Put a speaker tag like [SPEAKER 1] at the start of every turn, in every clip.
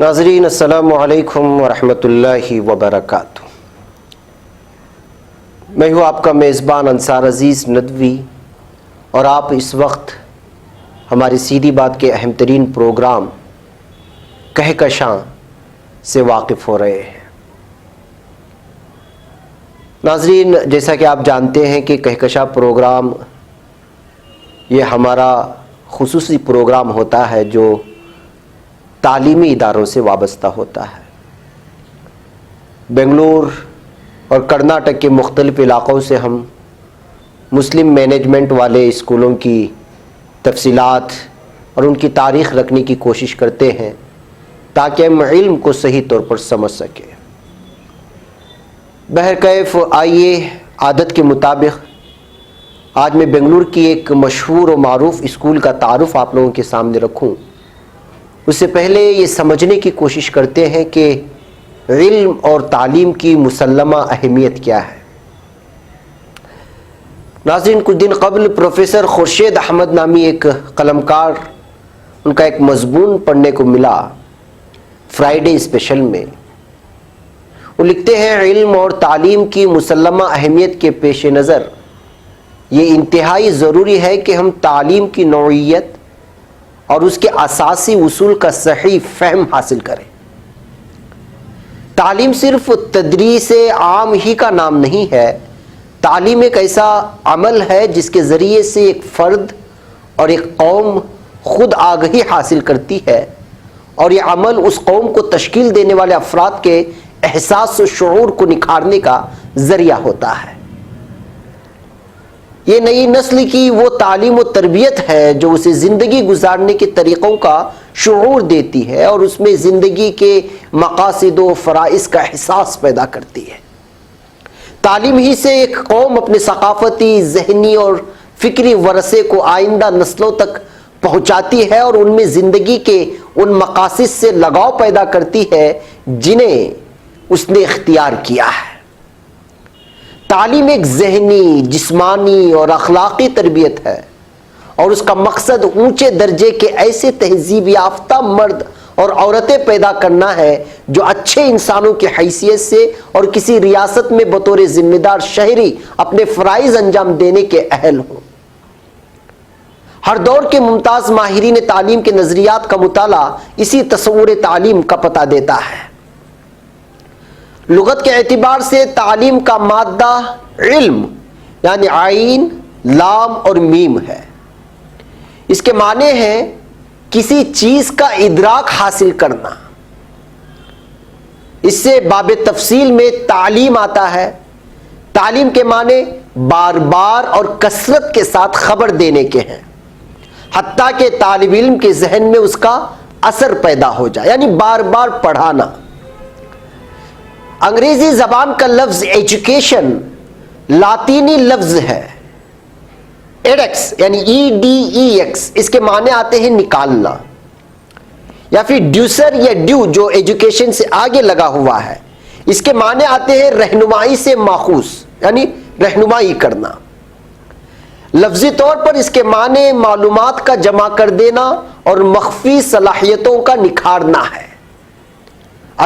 [SPEAKER 1] ناظرین السلام علیکم ورحمۃ اللہ وبرکاتہ۔ میں ہوں آپ کا میزبان انصار عزیز ندوی، اور آپ اس وقت ہماری سیدھی بات کے اہم ترین پروگرام کہکشاں سے واقف ہو رہے ہیں۔ ناظرین، جیسا کہ آپ جانتے ہیں کہ کہکشاں پروگرام یہ ہمارا خصوصی پروگرام ہوتا ہے جو تعلیمی اداروں سے وابستہ ہوتا ہے۔ بنگلور اور کرناٹک کے مختلف علاقوں سے ہم مسلم مینجمنٹ والے اسکولوں کی تفصیلات اور ان کی تاریخ رکھنے کی کوشش کرتے ہیں تاکہ ہم علم کو صحیح طور پر سمجھ سکیں۔ بہرکیف آئیے عادت کے مطابق آج میں بنگلور کی ایک مشہور و معروف اسکول کا تعارف آپ لوگوں کے سامنے رکھوں۔ اس سے پہلے یہ سمجھنے کی کوشش کرتے ہیں کہ علم اور تعلیم کی مسلمہ اہمیت کیا ہے۔ ناظرین، کچھ دن قبل پروفیسر خورشید احمد نامی ایک قلمکار، ان کا ایک مضمون پڑھنے کو ملا فرائیڈے اسپیشل میں۔ وہ لکھتے ہیں، علم اور تعلیم کی مسلمہ اہمیت کے پیش نظر یہ انتہائی ضروری ہے کہ ہم تعلیم کی نوعیت اور اس کے اساسی اصول کا صحیح فہم حاصل کریں۔ تعلیم صرف تدریس عام ہی کا نام نہیں ہے، تعلیم ایک ایسا عمل ہے جس کے ذریعے سے ایک فرد اور ایک قوم خود آگہی حاصل کرتی ہے، اور یہ عمل اس قوم کو تشکیل دینے والے افراد کے احساس و شعور کو نکھارنے کا ذریعہ ہوتا ہے۔ یہ نئی نسل کی وہ تعلیم و تربیت ہے جو اسے زندگی گزارنے کے طریقوں کا شعور دیتی ہے اور اس میں زندگی کے مقاصد و فرائض کا احساس پیدا کرتی ہے۔ تعلیم ہی سے ایک قوم اپنے ثقافتی، ذہنی اور فکری ورثے کو آئندہ نسلوں تک پہنچاتی ہے اور ان میں زندگی کے ان مقاصد سے لگاؤ پیدا کرتی ہے جنہیں اس نے اختیار کیا ہے۔ تعلیم ایک ذہنی، جسمانی اور اخلاقی تربیت ہے، اور اس کا مقصد اونچے درجے کے ایسے تہذیب یافتہ مرد اور عورتیں پیدا کرنا ہے جو اچھے انسانوں کی حیثیت سے اور کسی ریاست میں بطور ذمہ دار شہری اپنے فرائض انجام دینے کے اہل ہوں۔ ہر دور کے ممتاز ماہرین تعلیم کے نظریات کا مطالعہ اسی تصور تعلیم کا پتہ دیتا ہے۔ لغت کے اعتبار سے تعلیم کا مادہ علم یعنی عین، لام اور میم ہے۔ اس کے معنی ہیں کسی چیز کا ادراک حاصل کرنا۔ اس سے باب تفصیل میں تعلیم آتا ہے۔ تعلیم کے معنی بار بار اور کثرت کے ساتھ خبر دینے کے ہیں، حتیٰ کہ طالب علم کے ذہن میں اس کا اثر پیدا ہو جائے، یعنی بار بار پڑھانا۔ انگریزی زبان کا لفظ ایجوکیشن لاطینی لفظ ہے ایڈیکس یعنی EDEX۔ اس کے معنی آتے ہیں نکالنا، یا پھر ڈیوسر یا ڈیو جو ایجوکیشن سے آگے لگا ہوا ہے، اس کے معنی آتے ہیں رہنمائی سے ماخوذ یعنی رہنمائی کرنا۔ لفظی طور پر اس کے معنی معلومات کا جمع کر دینا اور مخفی صلاحیتوں کا نکھارنا ہے۔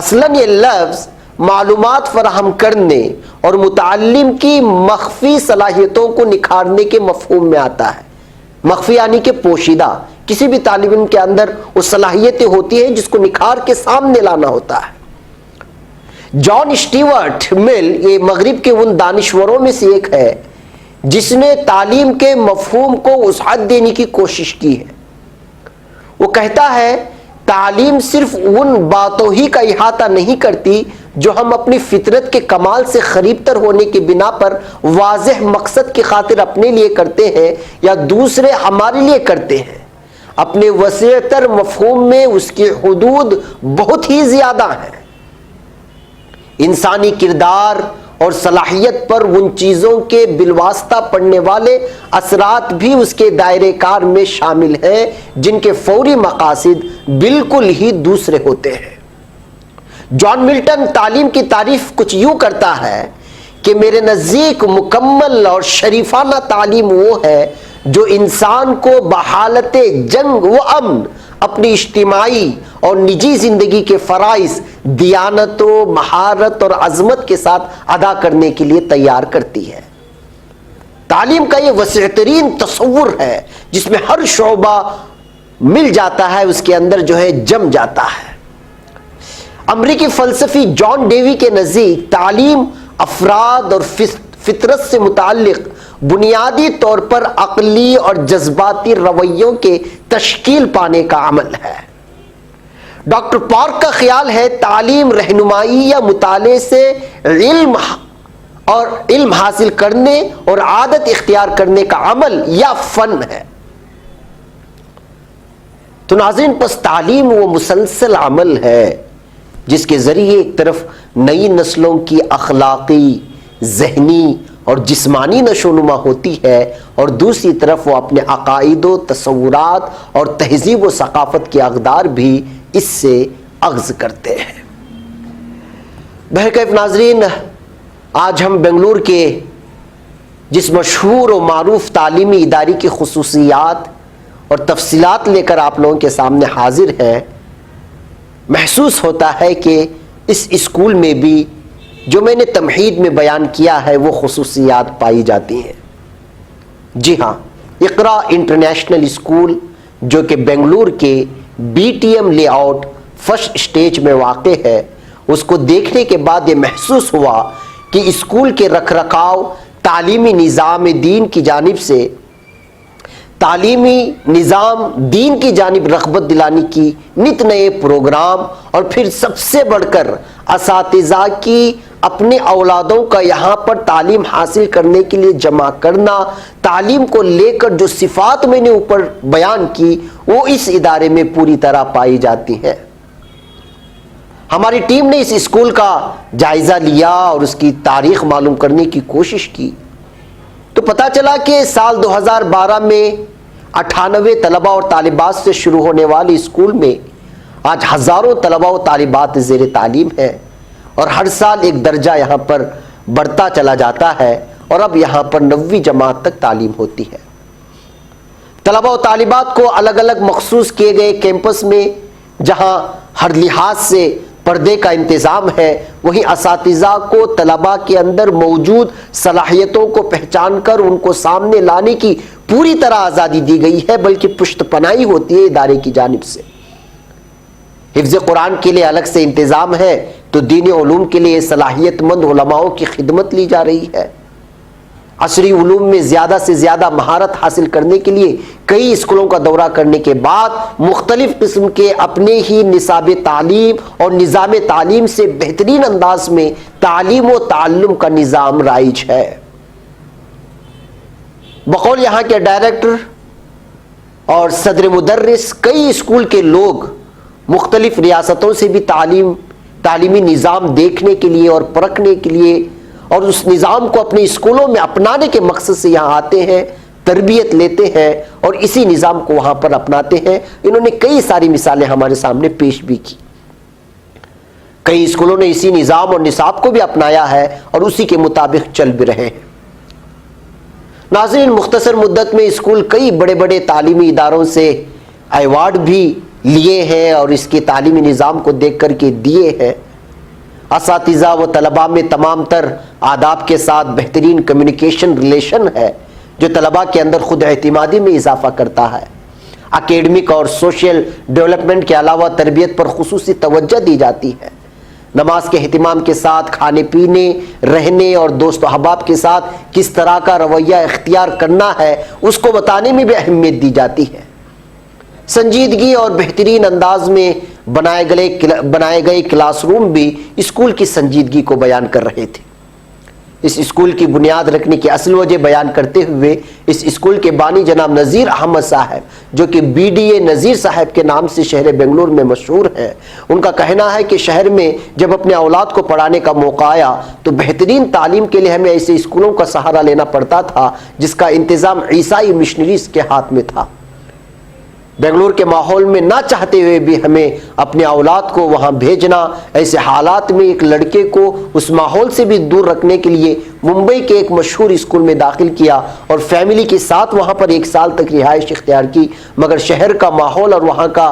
[SPEAKER 1] اصلاً یہ لفظ معلومات فراہم کرنے اور متعلم کی مخفی صلاحیتوں کو نکھارنے کے مفہوم میں آتا ہے۔ مخفی یعنی کہ پوشیدہ، کسی بھی طالب علم کے اندر وہ صلاحیتیں ہوتی ہیں جس کو نکھار کے سامنے لانا ہوتا ہے۔ جان اسٹیورٹ مل یہ مغرب کے ان دانشوروں میں سے ایک ہے جس نے تعلیم کے مفہوم کو وسعت دینے کی کوشش کی ہے۔ وہ کہتا ہے، تعلیم صرف ان باتوں ہی کا احاطہ نہیں کرتی جو ہم اپنی فطرت کے کمال سے قریب تر ہونے کی بنا پر واضح مقصد کی خاطر اپنے لیے کرتے ہیں یا دوسرے ہمارے لیے کرتے ہیں۔ اپنے وسیع تر مفہوم میں اس کی حدود بہت ہی زیادہ ہیں۔ انسانی کردار اور صلاحیت پر ان چیزوں کے بالواسطہ پڑنے والے اثرات بھی اس کے دائرے کار میں شامل ہیں جن کے فوری مقاصد بالکل ہی دوسرے ہوتے ہیں۔ جان ملٹن تعلیم کی تعریف کچھ یوں کرتا ہے کہ میرے نزدیک مکمل اور شریفانہ تعلیم وہ ہے جو انسان کو بحالت جنگ و امن اپنی اجتماعی اور نجی زندگی کے فرائض دیانت و مہارت اور عظمت کے ساتھ ادا کرنے کے لیے تیار کرتی ہے۔ تعلیم کا یہ وسیع ترین تصور ہے جس میں ہر شعبہ مل جاتا ہے، اس کے اندر جو ہے جم جاتا ہے۔ امریکی فلسفی جان ڈیوی کے نزدیک تعلیم افراد اور فطرت سے متعلق بنیادی طور پر عقلی اور جذباتی رویوں کے تشکیل پانے کا عمل ہے۔ ڈاکٹر پارک کا خیال ہے تعلیم رہنمائی یا مطالعے سے علم حاصل کرنے اور عادت اختیار کرنے کا عمل یا فن ہے۔ تو ناظرین، پس تعلیم وہ مسلسل عمل ہے جس کے ذریعے ایک طرف نئی نسلوں کی اخلاقی، ذہنی اور جسمانی نشو و نما ہوتی ہے، اور دوسری طرف وہ اپنے عقائد و تصورات اور تہذیب و ثقافت کے اقدار بھی اس سے اخذ کرتے ہیں۔ بہرکیف ناظرین، آج ہم بنگلور کے جس مشہور و معروف تعلیمی ادارے کی خصوصیات اور تفصیلات لے کر آپ لوگوں کے سامنے حاضر ہیں، محسوس ہوتا ہے کہ اس اسکول میں بھی جو میں نے تمہید میں بیان کیا ہے وہ خصوصیات پائی جاتی ہیں۔ جی ہاں، اقرا انٹرنیشنل اسکول جو کہ بنگلور کے B T M layout first stage میں واقع ہے، اس کو دیکھنے کے بعد یہ محسوس ہوا کہ اسکول کے رکھ رکھاؤ تعلیمی نظام دین کی جانب سے تعلیمی نظام دین کی جانب رغبت دلانے کی نت نئے پروگرام، اور پھر سب سے بڑھ کر اساتذہ کی اپنے اولادوں کا یہاں پر تعلیم حاصل کرنے کے لیے جمع کرنا، تعلیم کو لے کر جو صفات میں نے اوپر بیان کی وہ اس ادارے میں پوری طرح پائی جاتی ہیں۔ ہماری ٹیم نے اس اسکول کا جائزہ لیا اور اس کی تاریخ معلوم کرنے کی کوشش کی، تو پتہ چلا کہ سال 2012 میں 98 طلبہ اور طالبات سے شروع ہونے والے اسکول میں آج ہزاروں طلبہ و طالبات زیر تعلیم ہیں، اور ہر سال ایک درجہ یہاں پر بڑھتا چلا جاتا ہے، اور اب یہاں پر 9ویں جماعت تک تعلیم ہوتی ہے۔ طلبہ و طالبات کو الگ الگ مخصوص کیے گئے کیمپس میں جہاں ہر لحاظ سے پردے کا انتظام ہے، وہیں اساتذہ کو طلباء کے اندر موجود صلاحیتوں کو پہچان کر ان کو سامنے لانے کی پوری طرح آزادی دی گئی ہے، بلکہ پشت پناہی ہوتی ہے ادارے کی جانب سے۔ حفظ قرآن کے لیے الگ سے انتظام ہے، تو دینی علوم کے لیے صلاحیت مند علماؤں کی خدمت لی جا رہی ہے۔ عصری علوم میں زیادہ سے زیادہ مہارت حاصل کرنے کے لیے کئی اسکولوں کا دورہ کرنے کے بعد مختلف قسم کے اپنے ہی نصاب تعلیم اور نظام تعلیم سے بہترین انداز میں تعلیم و تعلم کا نظام رائج ہے۔ بقول یہاں کے ڈائریکٹر اور صدر مدرس کئی اسکول کے لوگ مختلف ریاستوں سے بھی تعلیمی نظام دیکھنے کے لیے اور پرکھنے کے لیے اور اس نظام کو اپنے اسکولوں میں اپنانے کے مقصد سے یہاں آتے ہیں، تربیت لیتے ہیں اور اسی نظام کو وہاں پر اپناتے ہیں۔ انہوں نے کئی ساری مثالیں ہمارے سامنے پیش بھی کی۔ کئی اسکولوں نے اسی نظام اور نصاب کو بھی اپنایا ہے اور اسی کے مطابق چل بھی رہے ہیں۔ ناظرین، مختصر مدت میں اسکول کئی بڑے بڑے تعلیمی اداروں سے ایوارڈ بھی لیے ہیں اور اس کے تعلیمی نظام کو دیکھ کر کے دیے ہیں۔ اساتذہ و طلباء میں تمام تر آداب کے ساتھ بہترین کمیونیکیشن ریلیشن ہے جو طلباء کے اندر خود اعتمادی میں اضافہ کرتا ہے۔ اکیڈمک اور سوشل ڈیولپمنٹ کے علاوہ تربیت پر خصوصی توجہ دی جاتی ہے۔ نماز کے اہتمام کے ساتھ کھانے پینے، رہنے اور دوست و احباب کے ساتھ کس طرح کا رویہ اختیار کرنا ہے اس کو بتانے میں بھی اہمیت دی جاتی ہے۔ سنجیدگی اور بہترین انداز میں بنائے گئے کلاس روم بھی اسکول کی سنجیدگی کو بیان کر رہے تھے۔ اس اسکول کی بنیاد رکھنے کی اصل وجہ بیان کرتے ہوئے اس اسکول کے بانی جناب نذیر احمد صاحب، جو کہ بی ڈی اے نذیر صاحب کے نام سے شہر بنگلور میں مشہور ہیں، ان کا کہنا ہے کہ شہر میں جب اپنے اولاد کو پڑھانے کا موقع آیا تو بہترین تعلیم کے لیے ہمیں ایسے اسکولوں کا سہارا لینا پڑتا تھا جس کا انتظام عیسائی مشنریز کے ہاتھ میں تھا۔ بنگلور کے ماحول میں نہ چاہتے ہوئے بھی ہمیں اپنے اولاد کو وہاں بھیجنا، ایسے حالات میں ایک لڑکے کو اس ماحول سے بھی دور رکھنے کے لیے ممبئی کے ایک مشہور اسکول میں داخل کیا اور فیملی کے ساتھ وہاں پر 1 سال تک رہائش اختیار کی، مگر شہر کا ماحول اور وہاں کا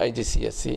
[SPEAKER 2] IGCSE,